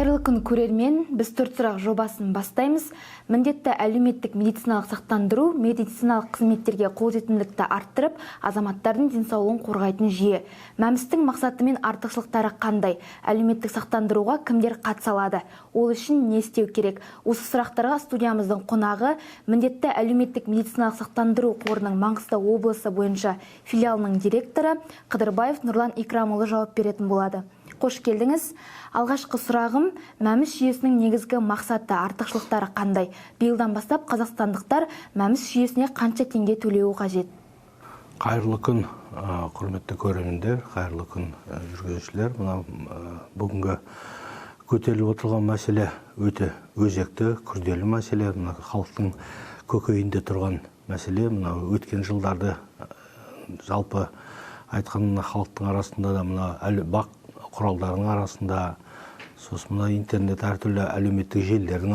Қайырлы күн көрермен, біз төрт сұрақ жобасын бастаймыз. Міндетті әлеуметтік медициналық сақтандыру медициналық қызметтерге қолжетімділікті арттырып, азаматтардың денсаулығын қорғайтын жүйе. Мәмістің мақсаты мен артықшылықтары қандай? Әлеуметтік сақтандыруға кімдер қатыса алады? Ол үшін не істеу керек? Осы сұрақтарға студиямыздың қонағы міндетті әлеуметтік медициналық сақтандыру қорының Маңғыстау облысы бойынша филиалының директоры Қыдырбаев Нұрлан Икрамұлы жауап беретін болады. Қош келдіңіз. Алғашқы сұрағым, мәміс жүйесінің негізгі мақсаты, артықшылықтары қандай? Биылдан бастап қазақстандықтар мәміс жүйесіне қанша теңге төлеуі қажет? Қайырлы күн, құрметті көрермендер, қайырлы күн, жүргізушілер. Бүгінгі көтеріліп отырған мәселе өте өзекті, күрделі мәселе. Халықтың көкейінде тұрған мәселе. Өткен жылдарды жалпы айтқан халықтың арасында да бақ құралдарының арасында, сосын интернет әртүрлі әлеуметтік желілердің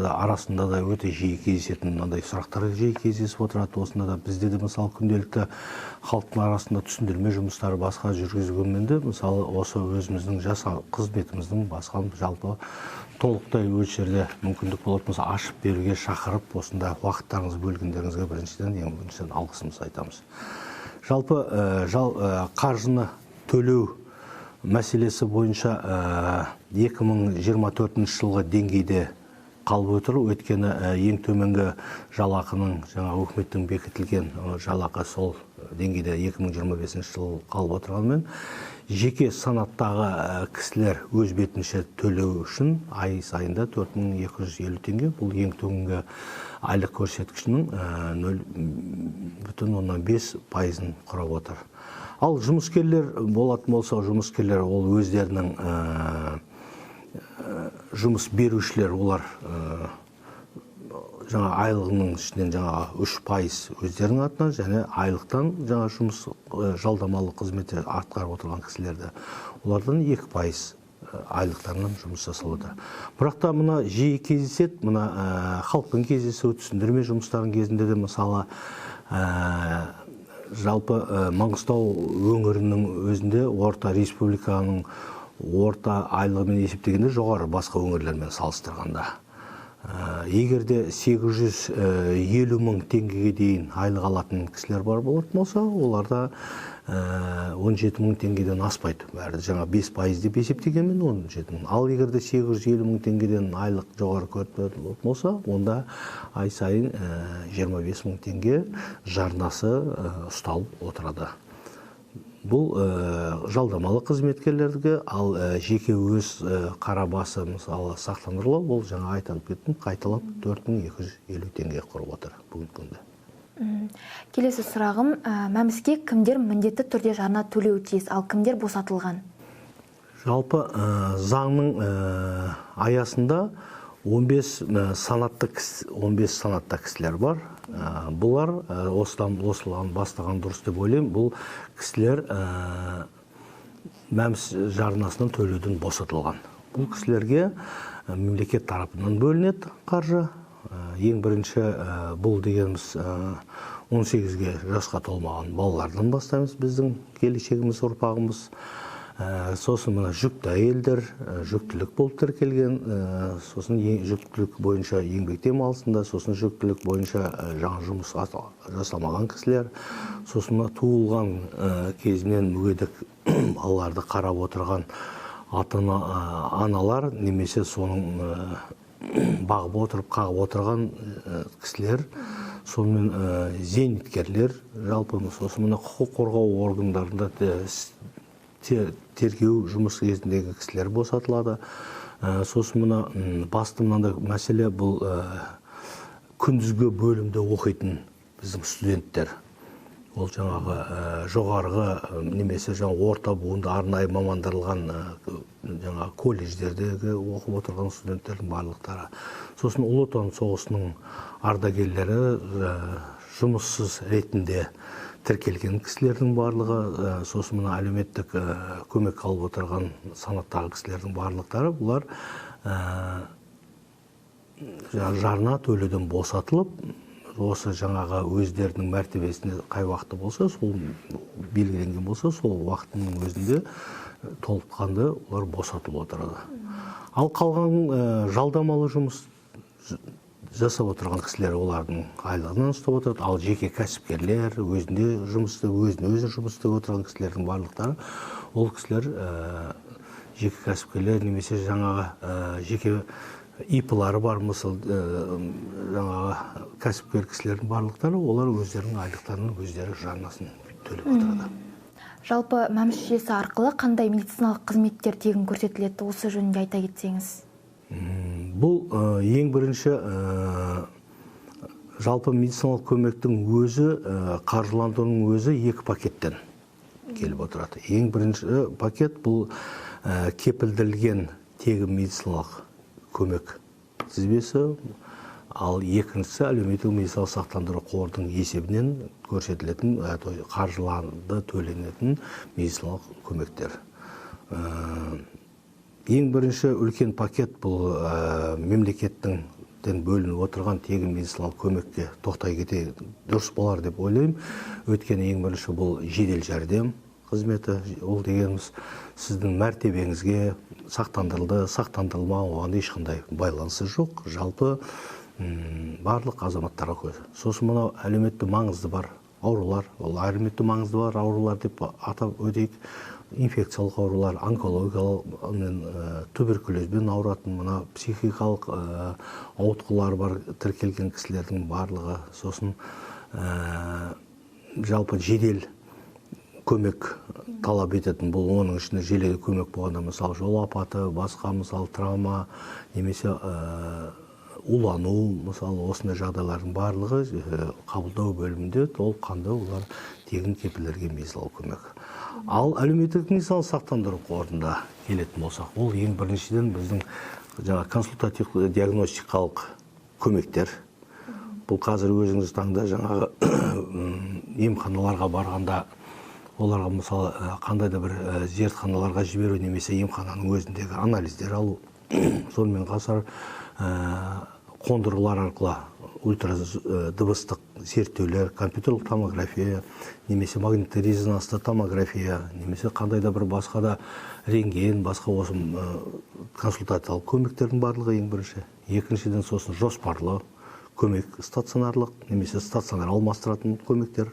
арасында да өте жиі кездесетін мынандай сұрақтар жиі кездесіп отырады. Осында да бізде де мысалы күнделікті халықтың арасында түсіндірме жұмыстары басқа жүргізгенмен де мысалы осы өзіміздің қызметіміздің басқа жалпы толықтай өлшерде мүмкіндік болатын болса ашып беруге шақырып, осында уақыттарыңызды бөлгендеріңізге біріншіден алғысымызды айтамыз. Жалпы қаржыны төлеу мәселесі бойынша 2024 жылғы деңгейде қалып отыр. Өйткені ең төменгі жалақының үкіметтің бекітілген жалақы сол деңгейде 2025 жыл қалып отырғанымен, жеке санаттағы кісілер өз бетінше төлеу үшін ай сайында 4250 теңге. Бұл ең төменгі айлық көрсеткішінің 0,5%-ын құрап отыр. Ал жұмыскерлер болатын болса, жұмыскерлер ол өздерінің жұмыс берушілер, олар айлығының ішінен 3% өздерінің атынан және айлықтан жұмыс жалдамалы қызметті атқарып отырған кісілерді, олардан 2% айлықтарынан жұмыс жасалуда. Бірақ та мұна жиі кездеседі, халықпен кездесу, түсіндірме жұмыстарын кезінде де мысалы жалпы Маңғыстау өңірінің өзінде орта республиканың орта айлығымен есептегенде жоғары басқа өңірлермен салыстырғанда. Егерде 850 мың теңгеге дейін айлық алатын кісілер бар болатын болса, оларда 17 мың теңгеден аспайды. Бәрі 5% деп есептегенмен 17 мың. Ал егерде 850 мың теңгеден айлық жоғары көріп болса, онда ай сайын 25 мың теңге жарнасы ұсталып отырады. Бұл жалдамалы қызметкерлерге, ал жеке өз қарабасы мысалы сақтандырылу, бұл айтып кеттім, қайталап 4250 теңге құрып отыр бүгінгі күнде. Келесі сұрағым, мәміске кімдер міндетті түрде жарна төлеуі тиіс, ал кімдер босатылған? Жалпы заңның аясында 15 санатты кісілер бар. Бұлар осыдан бастаған дұрыс деп ойлаймын. Бұл кісілер мәміс жарнасынан төлеуден босатылған. Бұл кісілерге мемлекет тарапынан бөлінеді қаржы. Ең бірінші бұл дегеніміз 18 жасқа толмаған балалардан бастаймыз, біздің келешегіміз, ұрпағымыз. Сосын жүкті әйелдер, жүктілік болып тіркелген, сосын жүктілік бойынша еңбек демалысында, сосын жүктілік бойынша жаңа жұмыс жасамаған кісілер, сосын туылған кезінен мүгедек балаларды қарап отырған ата-аналар, немесе соның бағып отырып, қағып отырған кісілер, сонымен зейнеткерлер, жалпы сосын құқық қорғау органдарында тергеу жұмыс кезіндегі кісілер босатылады. Сосын басты мәселе бұл күндізгі бөлімде оқитын біздің студенттер. Ол жоғарғы немесе орта буынды арнайы мамандырылған колледждердегі оқып отырған студенттердің барлықтары. Сосын Ұлы Отан соғысының ардагерлері жұмыссыз ретінде тіркелген кісілердің барлығы, сосын әлеуметтік көмек алып отырған санаттағы кісілердің барлықтары, бұлар жарна төлеуден босатылып, осы жаңағы өздерінің мәртебесіне қай уақытта болса, сол белгіленген болса, сол уақыттың өзінде толыққанды олар босатылып отырады. Ал қалған жалдамалы жұмыс жасап отырған кісілер олардың айлығынан ұстап отырады. Ал жеке кәсіпкерлер, өзіне өзі жұмыс істеп отырған кісілердің барлықтары, ол кісілер жеке кәсіпкерлер немесе жаңағы жеке ИП-лары бар, мысалы жаңағы кәсіпкер кісілердің барлықтары, олар өздерінің айлықтарының өздері жарнасын төлеп отырады. Жалпы мәмс жүйесі арқылы қандай медициналық қызметтер тегін көрсетіледі, осы жөнінде айта кетсеңіз? Бұл ең бірінші жалпы медициналық көмектің өзі, қаржыландырудың өзі екі пакеттен келіп отырады. Ең бірінші пакет бұл кепілдірілген тегін медициналық көмек тізбесі, ал екіншісі әлеуметтік медициналық сақтандыру қорының есебінен көрсетілетін, қаржыланды төленетін медициналық көмектер. Ең бірінші үлкен пакет бұл мемлекеттің бөлініп отырған тегін медициналық көмекке тоқтай кете дұрыс болар деп ойлаймын. Өйткені ең бірінші бұл жедел жәрдем қызметі. Ол дегеніміз сіздің мәртебеңізге сақтандырылды, сақтандырылмаған, оған ешқандай байланысы жоқ. Жалпы барлық азаматтарға көз. Сосын мынау әлеуметтік маңызды бар аурулар, ол әлеуметтік маңызды бар аурулар деп атап өтейік. Инфекциялық аурулар, онкологиялық мен туберкулезбен ауыратын, мына психикалық ауытқулары бар тіркелген кісілердің барлығы. Сосын жалпы жедел көмек талап ететін, бұл оның ішінде жедел көмек болғанда, мысалы жол апаты, басқа мысалы травма, немесе улану, мысалы осындай жағдайлардың барлығы қабылдау бөлімінде толыққанды олар тегін кепілдірілген медициналық көмек. Ал әлеуметтік медициналық сақтандыру қорында келетін болсақ, ол ең біріншіден біздің жаңа консультативтік диагностикалық көмектер. Бұл қазір өзіңіз таңда жаңағы емханаларға барғанда, оларға мысалы қандай да бір зертханаларға жіберу немесе емхананың өзіндегі анализдер алу, сонымен қатар қондырғылар арқылы ультрадыбыстық зерттеулер, компьютерлік томография, немесе магнитті резонансты томография, немесе қандай да бір басқа да рентген, басқа осы консультациялық көмектердің барлығы ең бірінші. Екіншіден сосын жоспарлы көмек, стационарлық немесе стационар алмастыратын көмектер.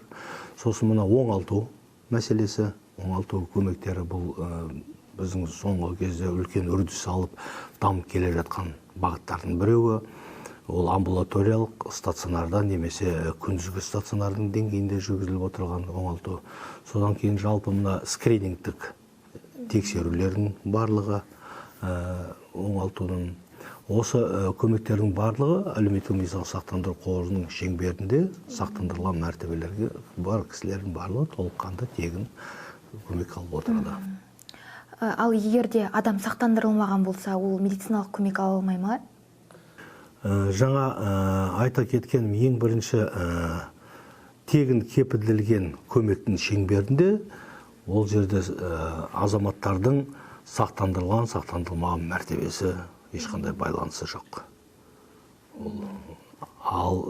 Сосын мына оңалту мәселесі, оңалту көмектері бұл біздің соңғы кезде үлкен үрдіс алып дамып келе жатқан бағыттардың біреуі. Ол амбулаториялық стационарда немесе күндізгі стационардың деңгейінде жүргізіліп отырған оңалту. Содан кейін жалпы мына скринингтік тексерулердің барлығы оңалтудың. Осы көмектердің барлығы әлеуметтік медициналық сақтандыру қорының шеңберінде сақтандырылған мәртебелерге бар кісілердің барлығы толыққанды тегін көмек алып отырады. Ал егерде адам сақтандырылмаған болса, ол медициналық көмек ала алмай ма? Жаңа айта кеткен ең бірінші тегін кепілдірілген көмектің шеңберінде ол жерде азаматтардың сақтандырылған, сақтандырылмаған мәртебесі ешқандай байланысы жоқ. Ал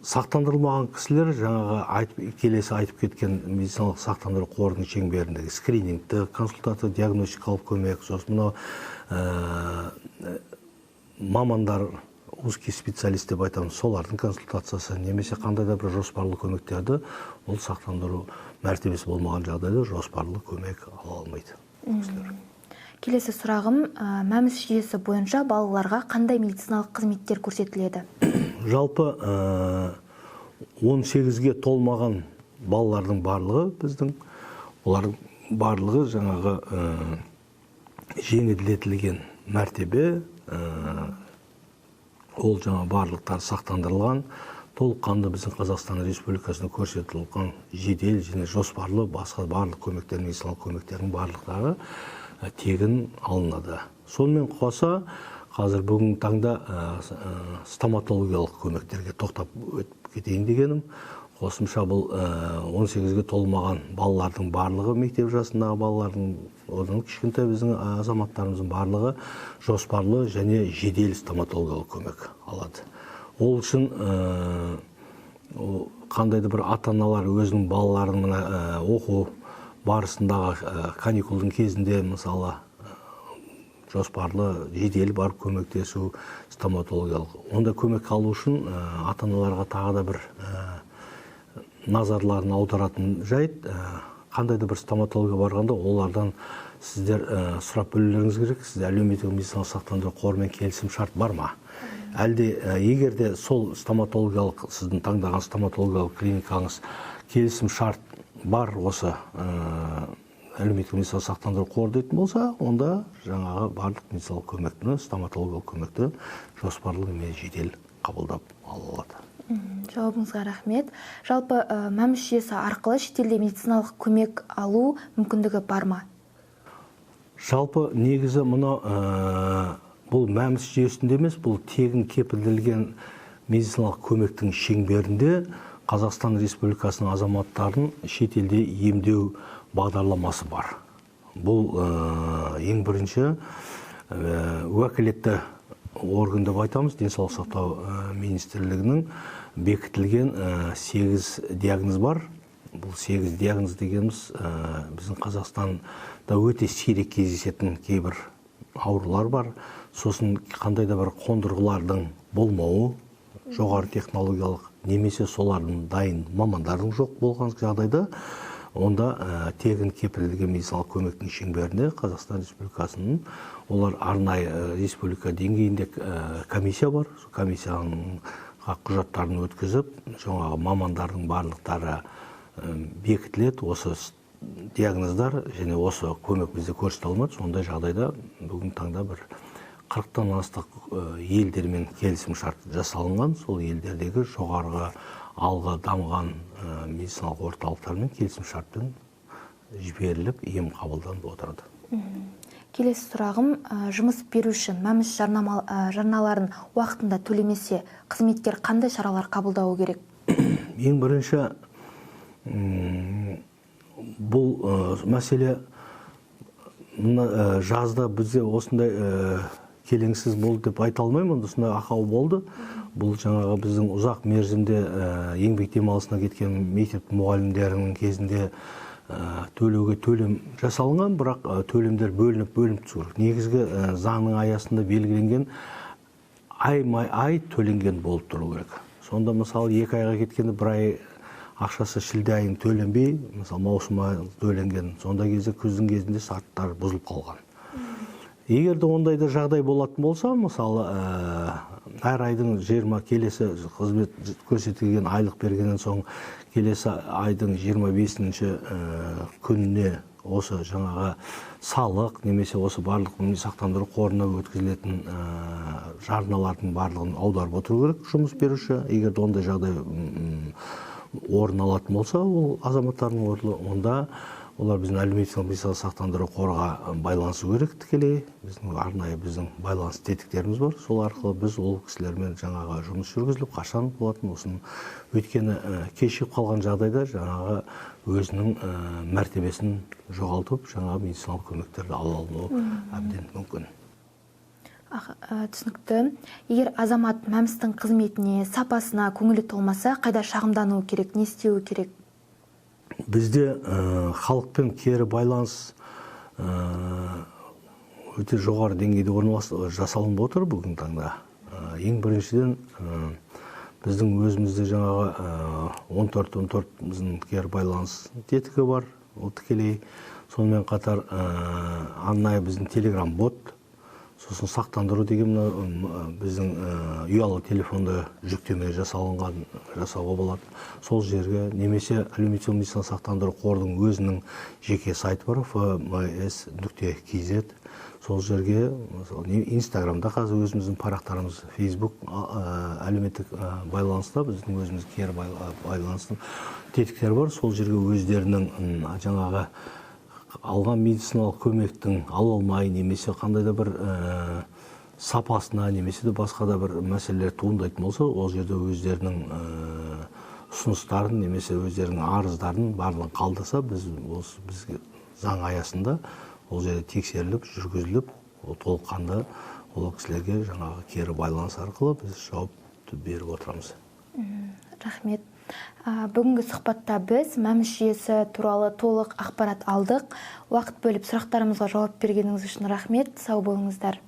сақтандырылмаған кісілер жаңағы келесі айтып кеткен медициналық сақтандыру қорының шеңберіндегі скринингті, консультация, диагностикалық көмек, сосын мынау мамандар, узкий специалист деп айтамыз, солардың консультациясы, немесе қандай да бір жоспарлы көмектерді ол сақтандыру мәртебесі болмаған жағдайда жоспарлы көмек ала алмайды. Келесі сұрағым, мәмс жүйесі бойынша балаларға қандай медициналық қызметтер көрсетіледі? Жалпы 18-ге толмаған балалардың барлығы біздің, олардың барлығы жаңағы жеңілдетілген мәртебе, ол жаңа барлықтар сақтандырылған, толыққанды біздің Қазақстан Республикасында көрсетілген жедел және жоспарлы басқа барлық көмектер, медициналық көмектердің барлықтары тегін алынады. Сонымен қоса, қазір бүгінгі таңда стоматологиялық көмектерге тоқтап өтіп кетейін дегенім. Қосымша бұл 18-ге толмаған балалардың барлығы, мектеп жасындағы балалардың, одан кішкентай біздің азаматтарымыздың барлығы жоспарлы және жедел стоматологиялық көмек алады. Ол үшін қандайды бір ата-аналар өзінің балаларының оқу барысындағы каникулдың кезінде мысалы жоспарлы жедел барып көмектесу стоматологиялық. Онда көмек алу үшін ата-аналарға тағы да бір назарларын аударатын жайт, қандайды бір стоматологқа барғанда олардан сіздер сұрап білулеріңіз керек, сізде әлеуметтік медициналық сақтандыру қорымен келісім шарт бар ма? Әлде егерде сол стоматологиялық, сіздің таңдаған стоматологиялық клиникаңыз келісім шарт бар осы әлеуметтік медициналық сақтандыру қоры дейтін болса, онда жаңағы барлық медициналық көмекті, стоматологиялық көмекті жоспарлы және жедел қабылдап ала алады. Жауабыңызға рахмет. Жалпы мәмс жүйесі арқылы шетелде медициналық көмек алу мүмкіндігі бар ма? Жалпы негізі мұны бұл мәмс жүйесінде емес, бұл тегін кепілділген медициналық көмектің шеңберінде Қазақстан Республикасының азаматтарын шетелде емдеу бағдарламасы бар. Бұл ең бірінші уәкілетті орган деп айтамыз, денсаулық сақтау министрлігінің бекітілген 8 диагноз бар. Бұл 8 диагноз дегеніміз біздің Қазақстанда өте сирек кездесетін кейбір аурулар бар. Сосын қандай да бір қондырғылардың болмауы, жоғары технологиялық немесе солардың дайын мамандардың жоқ болған жағдайда, онда тегін кепілділген медициналық көмектің шеңберінде Қазақстан Республикасының олар арнайы республика деңгейінде комиссия бар. Комиссияның құжаттарын өткізіп, жаңағы мамандардың барлықтары бекітіледі. Осы диагноздар және осы көмек бізде көрсете алмады. Сондай жағдайда бүгін таңда бір 40-тан астық елдермен келісім шарт жасалынған. Сол елдердегі жоғарғы алға дамыған медициналық орталықтармен келісім шартпен жіберіліп ем қабылданып отырады. Келесі сұрағым, жұмыс беруші мәмс жарналарын уақытында төлемесе, қызметкер қандай шаралар қабылдауы керек? Ең бірінші бұл мәселе жазда бізде осындай келеңсіз болды деп айта алмаймын, осындай ақау болды. Бұл жаңағы біздің ұзақ мерзімде еңбек демалысына кеткен мектеп мұғалімдерінің кезінде төлеуге төлем жасалынған, бірақ төлемдер бөлініп түсу керек. Негізгі заңның аясында белгіленген ай төленген болып тұру керек. Сонда мысалы 2 айға кеткенде 1 ай ақшасы шілде айын төленбей, мысалы маусым айы төленген, сонда кезде күздің кезінде шарттар бұзылып қалған. Егер де ондайда жағдай болатын болса, мысалы әр айдың 20 келесі қызмет көрсетілген айлық бергеннен соң келесі айдың 25-ші күніне осы жаңағы салық немесе осы барлық сақтандыру қорына өткізілетін жарналардың барлығын аударып отыру керек жұмыс беруші. Егер де ондай жағдай орын алатын болса, ол азаматтардың орны, онда олар біздің әлеуметтік медициналық сақтандыру қорға байланысу керек тікелей. Біздің арнайы біздің байланыс тетіктеріміз бар. Сол арқылы біз ол кісілермен жаңағы жұмыс жүргізіліп, қашан болатын осыны. Өйткені кешігіп қалған жағдайда жаңағы өзінің мәртебесін жоғалтып, жаңағы медициналық көмектерді ала алуы әбден мүмкін. Түсінікті. Егер азамат мәмстің қызметіне, сапасына көңілі толмаса, қайда шағымдануы керек, не істеуі керек? Бізде халықпен кері байланыс өте жоғары деңгейде жасалынып отыр бүгін таңда. Ең біріншіден біздің өзімізде жаңағы 14-14 біздің кері байланыс тетігі бар, ол тікелей. Сонымен қатар арнайы біздің телеграм-бот, сосын сақтандыру деген біздің ұялы телефонда жүктеме жасауға болады. Сол жерге немесе әлеуметтік медициналық сақтандыру қорының өзінің жеке сайты бар, fms.kz. Сол жерге, инстаграмда қазір өзіміздің парақтарымыз, фейсбук әлеуметтік байланыста біздің өзіміз кері байланыстың тетіктері бар. Сол жерге өздерінің жаңағы алған медициналық көмектің ала алмай немесе қандай да бір сапасына немесе де басқа да бір мәселелер туындайтын болса, ол жерде өздерінің ұсыныстарын немесе өздерінің арыздарын барлығын қалдырса, бізге заң аясында ол жерде тексеріліп, жүргізіліп, толыққанды ол кісілерге жаңағы кері байланыс арқылы біз жауап жауапты беріп отырамыз. Рахмет. Бүгінгі сұхбатта біз мәмс жүйесі туралы толық ақпарат алдық. Уақыт бөліп сұрақтарымызға жауап бергеніңіз үшін рахмет. Сау болыңыздар.